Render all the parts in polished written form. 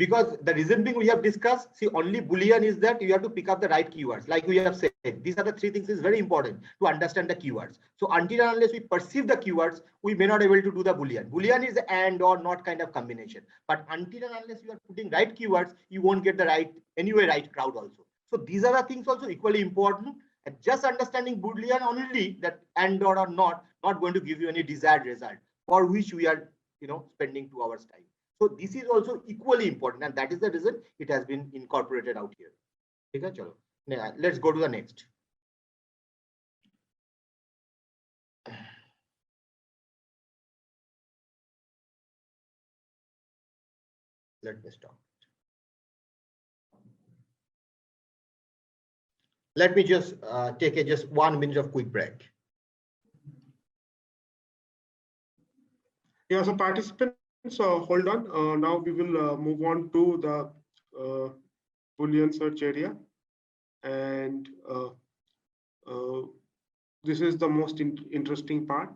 because the reason being we have discussed, see, only Boolean is that you have to pick up the right keywords. Like we have said, these are the three things is very important to understand the keywords. So until and unless we perceive the keywords, we may not able to do the Boolean. Boolean is and or not kind of combination. But until and unless you are putting right keywords, you won't get the right crowd also. So these are the things also equally important. And just understanding Boolean only, that and or not going to give you any desired result for which we are spending 2 hours time. So this is also equally important, and that is the reason it has been incorporated out here. Okay, chalo. Let's go to the next. Let me stop. Let me just take just 1 minute of quick break. Yeah, so participants, hold on. Now we will move on to the Boolean search area, and this is the most interesting part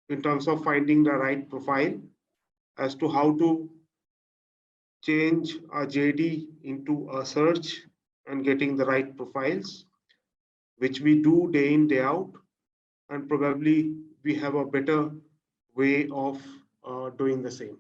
in terms of finding the right profile as to how to change a JD into a search and getting the right profiles, which we do day in, day out, and probably we have a better way of doing the same.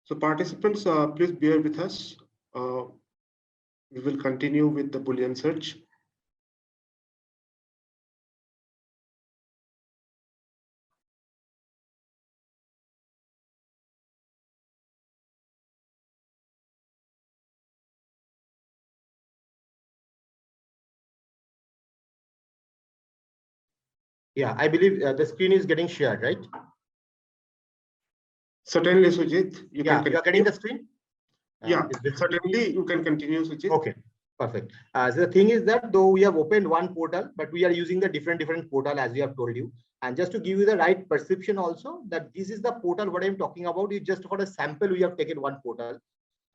So participants, please bear with us. We will continue with the Boolean search. Yeah, I believe the screen is getting shared, right? Certainly, Sujit. You are getting the screen? Yeah, certainly you can continue, Sujit. Okay, perfect. So the thing is that though we have opened one portal, but we are using the different portal as we have told you. And just to give you the right perception also, that this is the portal what I'm talking about is just for a sample we have taken one portal.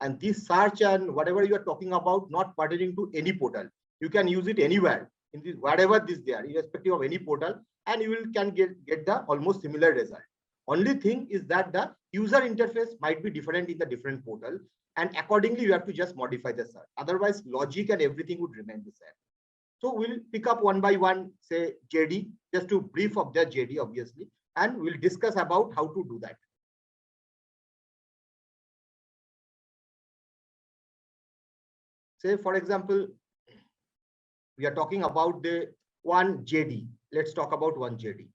And this search and whatever you are talking about not pertaining to any portal. You can use it anywhere in this whatever this there, irrespective of any portal, and you can get the almost similar result. Only thing is that the user interface might be different in the different portal, and accordingly you have to just modify the search. Otherwise, logic and everything would remain the same. So we'll pick up one by one, say JD, just to brief of the JD obviously, and we'll discuss about how to do that. Say for example, we are talking about the one JD. Let's talk about one JD.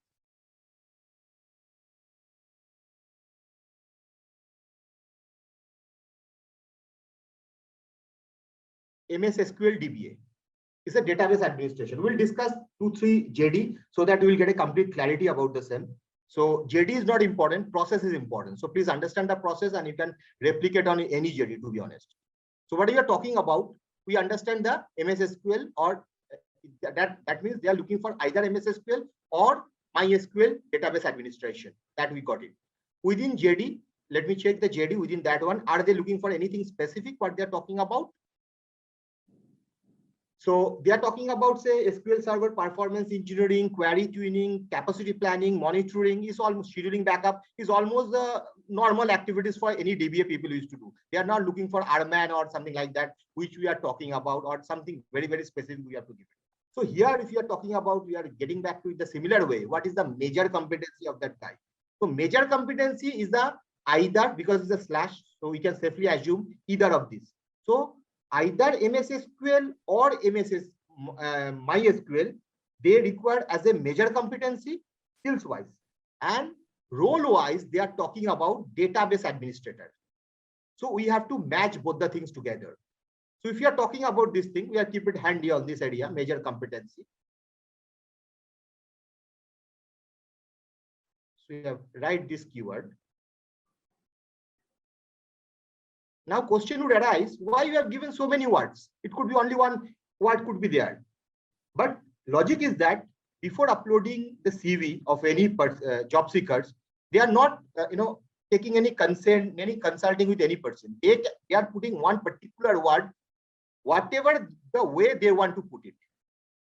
MS SQL DBA is a database administration. We'll discuss 2-3 JD so that we will get a complete clarity about the same. So JD is not important, process is important. So please understand the process and you can replicate on any JD, to be honest. So what we are talking about, we understand the MS SQL, or that means they are looking for either MS SQL or MySQL database administration. That we got it. Within JD, let me check the JD within that one. Are they looking for anything specific what they are talking about? So they are talking about, say, SQL Server performance engineering, query tuning, capacity planning, monitoring, is almost scheduling backup, is almost the normal activities for any DBA people used to do. They are not looking for RMAN or something like that, which we are talking about, or something very, very specific we have to give it. So here, if you are talking about, we are getting back to the similar way. What is the major competency of that guy? So major competency is the either, because it's a slash, so we can safely assume either of these. So either MS SQL or MySQL, they require as a major competency skills wise, and role wise they are talking about database administrator. So we have to match both the things together. So if you are talking about this thing, we are keep it handy on this area, major competency. So you have write this keyword. Now question would arise, why you have given so many words? It could be only one word could be there. But logic is that before uploading the CV of any job seekers, they are not taking any consent, any consulting with any person. They are putting one particular word, whatever the way they want to put it.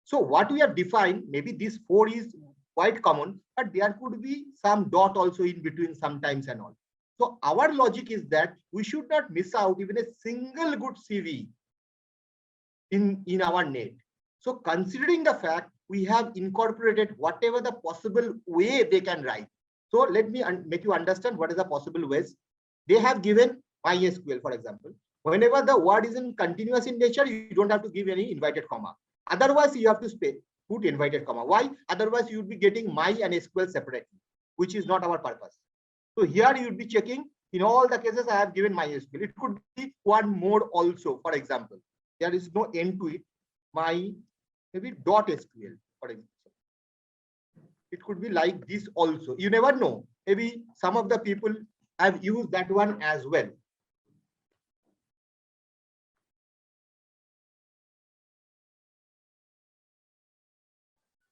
So what we have defined, maybe this 4 is quite common, but there could be some dot also in between sometimes and all. So our logic is that we should not miss out even a single good CV in our net. So considering the fact we have incorporated whatever the possible way they can write. So let me make you understand what is the possible ways. They have given MySQL, for example. Whenever the word is in continuous in nature, you don't have to give any inverted comma. Otherwise, you have to put inverted comma. Why? Otherwise, you would be getting my and SQL separately, which is not our purpose. So here you would be checking, in all the cases I have given MySQL. It could be one more also, for example. There is no end to it. Maybe .SQL, for example. It could be like this also. You never know. Maybe some of the people have used that one as well.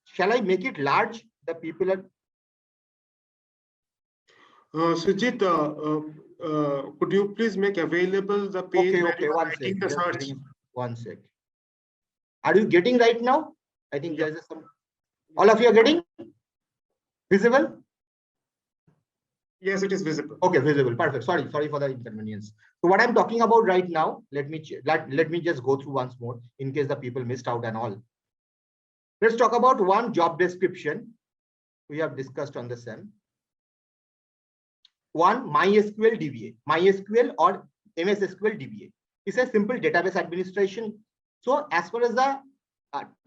Shall I make it large? The people are. Sujit, could you please make available the page? Okay, one sec. The search. 1 sec. Are you getting right now? I think there's some. All of you are getting visible? Yes, it is visible. Okay, visible. Perfect. Sorry for the inconvenience. So what I'm talking about right now, let me just go through once more in case the people missed out and all. Let's talk about one job description we have discussed on the same. One MySQL DBA, MySQL or MS SQL DBA. It's a simple database administration. So as far as the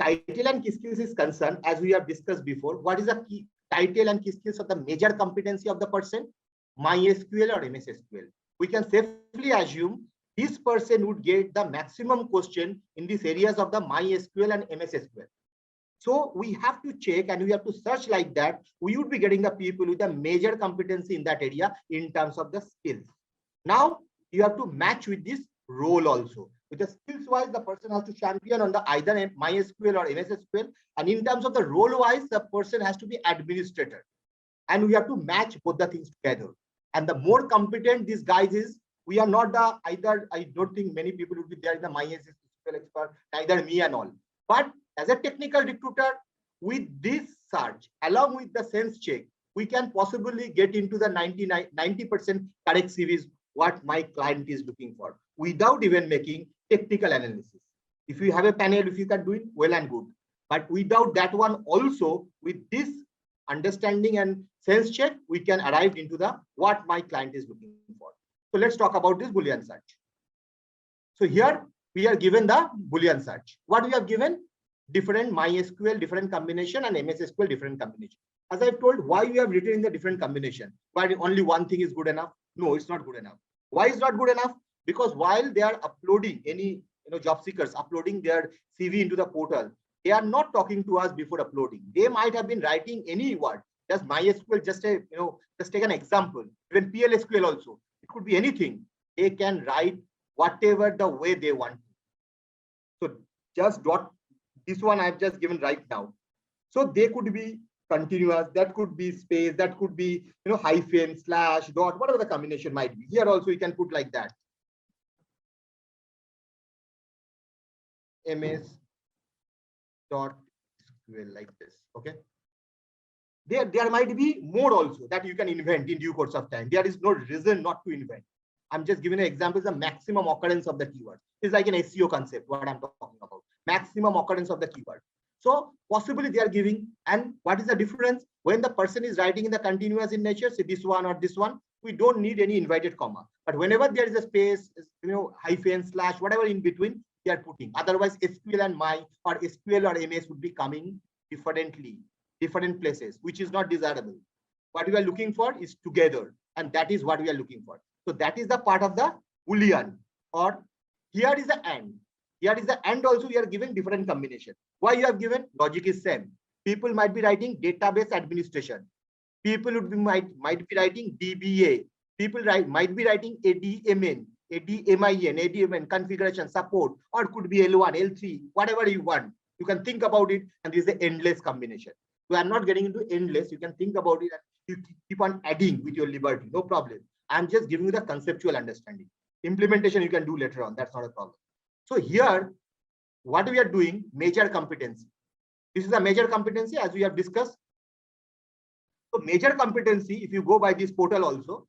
title and key skills is concerned, as we have discussed before, what is the key title and key skills of the major competency of the person? MySQL or MS SQL. We can safely assume this person would get the maximum question in these areas of the MySQL and MS SQL. So we have to check and we have to search like that. We would be getting the people with a major competency in that area in terms of the skills. Now you have to match with this role also. With the skills wise, the person has to champion on the either MySQL or MS SQL. And in terms of the role wise, the person has to be administrator. And we have to match both the things together. And the more competent these guys is, we are not the either. I don't think many people would be there in the MySQL expert, neither me and all. But as a technical recruiter, with this search, along with the sense check, we can possibly get into the 90% correct CVs what my client is looking for without even making technical analysis. If you have a panel, if you can do it, well and good. But without that one also, with this understanding and sense check, we can arrive into the what my client is looking for. So let's talk about this Boolean search. So here we are given the Boolean search. What we have given? Different MySQL, different combination, and MS SQL, different combination. As I've told, why we have written in the different combination? Why only one thing is good enough? No, it's not good enough. Why is not good enough? Because while they are uploading any job seekers uploading their CV into the portal, they are not talking to us before uploading. They might have been writing any word. Just MySQL, just take an example. Even PLSQL also. It could be anything. They can write whatever the way they want. So just this one I've just given right now. So they could be continuous, that could be space, that could be hyphen, slash, dot, whatever the combination might be. Here also you can put like that. MS dot SQL like this. Okay. There might be more also that you can invent in due course of time. There is no reason not to invent. I'm just giving an example. The maximum occurrence of the keyword is like an SEO concept. What I'm talking about, maximum occurrence of the keyword. So possibly they are giving. And what is the difference? When the person is writing in the continuous in nature, say this one or this one, we don't need any inverted comma. But whenever there is a space, hyphen, slash, whatever in between, they are putting. Otherwise, SQL and my or SQL or MS would be coming differently, different places, which is not desirable. What we are looking for is together, and that is what we are looking for. So that is the part of the Boolean, or here is the AND. Here is the AND also we are given different combination. Why you have given? Logic is same. People might be writing database administration. People would be might be writing DBA. People might be writing ADMN, ADMIN, configuration, support, or could be L1, L3, whatever you want. You can think about it, and this is the endless combination. So I'm not getting into endless. You can think about it and you keep on adding with your liberty, no problem. I'm just giving you the conceptual understanding. Implementation you can do later on, that's not a problem. So here, what we are doing, major competency. This is a major competency as we have discussed. So major competency, if you go by this portal also,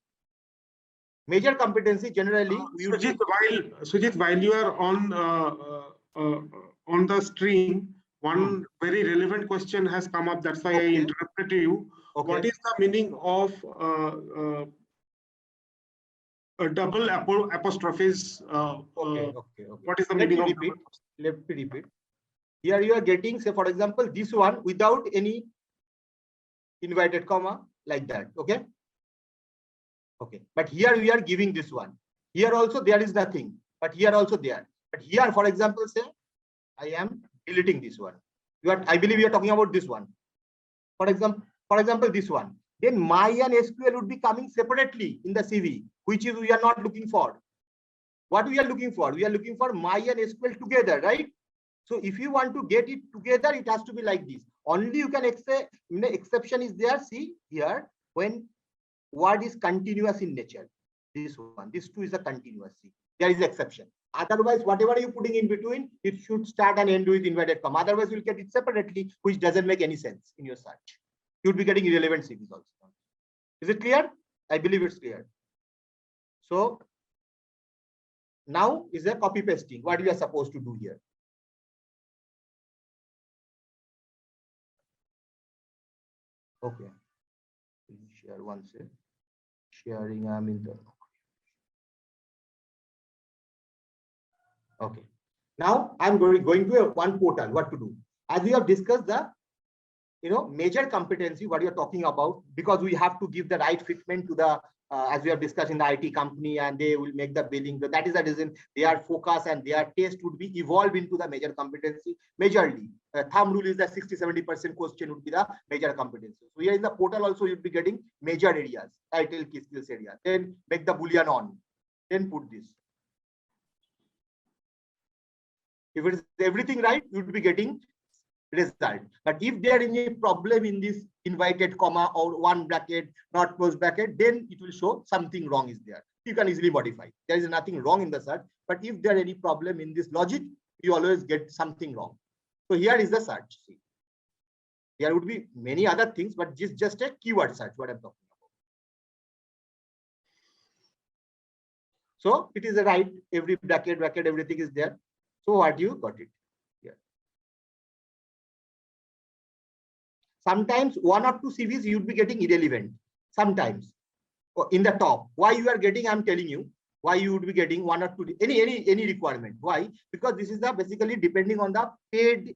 major competency generally. Sujit, while you are on the stream, one very relevant question has come up. That's why I interrupted you. Okay. What is the meaning of double apostrophes? What is the meaning of? Let me repeat. Here you are getting, say for example, this one without any inverted comma like that. Okay. But here we are giving this one. Here also there is nothing. But here also there. But here, for example, say I am deleting this one. I believe you are talking about this one. For example, this one. Then my and SQL would be coming separately in the CV, which is we are not looking for. What we are looking for? We are looking for my and SQL together, right? So if you want to get it together, it has to be like this. Only you can accept, exception is there. See here, when word is continuous in nature. This one, this two is a continuous. See, there is exception. Otherwise, whatever you're putting in between, it should start and end with inverted comma. Otherwise, you'll get it separately, which doesn't make any sense in your search. You'd be getting irrelevant CVs also. Is it clear? I believe it's clear. So now is a copy pasting. What we are supposed to do here? Okay. Share one set. Sharing I'm in the. Okay. Now I'm going to one portal. What to do? As we have discussed the major competency, what you're talking about, because we have to give the right fitment to the as we have discussed in the IT company, and they will make the billing. That is the reason their focus and their taste would be evolved into the major competency majorly. Thumb rule is that 60-70% question would be the major competency. So here in the portal also you'd be getting major areas, title, key skills area. Then make the Boolean on. Then put this. If it is everything right, you would be getting result. But if there is any problem in this inverted comma or one bracket, not close bracket, then it will show something wrong is there. You can easily modify. There is nothing wrong in the search. But if there is any problem in this logic, you always get something wrong. So here is the search. See, there would be many other things, but just a keyword search, what I'm talking about. So it is a right, every bracket, everything is there. So what you got it here. Sometimes one or two CVs you'd be getting irrelevant. Sometimes in the top. Why you are getting? I'm telling you why you would be getting one or two any requirement. Why? Because this is the basically depending on the paid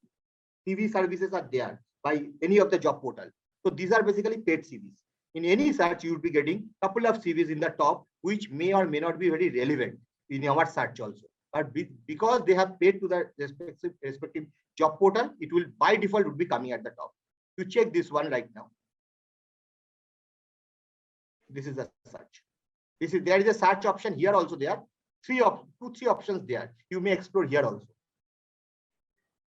CV services are there by any of the job portal. So these are basically paid CVs. In any search, you would be getting a couple of CVs in the top, which may or may not be very relevant in our search also. But because they have paid to the respective job portal, it will by default would be coming at the top. You check this one right now. This is the search. There is a search option here also there. Three options there. You may explore here also.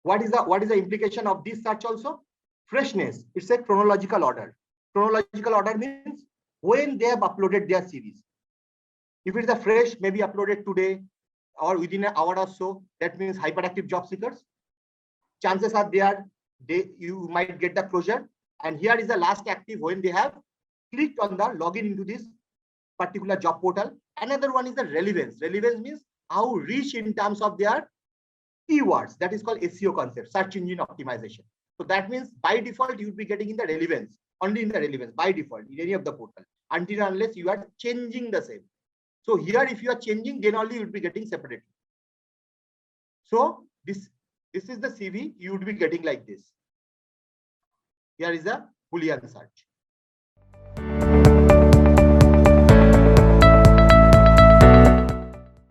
What is the implication of this search also? Freshness. It's a chronological order. Chronological order means when they have uploaded their CVs. If it's a fresh, maybe uploaded today or within an hour or so, that means hyperactive job seekers. Chances are there you might get the closure. And here is the last active when they have clicked on the login into this particular job portal. Another one is the relevance. Relevance means how rich in terms of their keywords. That is called SEO concept, search engine optimization. So that means by default, you would be getting in the relevance, only in the relevance by default in any of the portal, until unless you are changing the same. So here, if you are changing, then only you would be getting separately. So this is the CV you would be getting like this. Here is a Boolean search.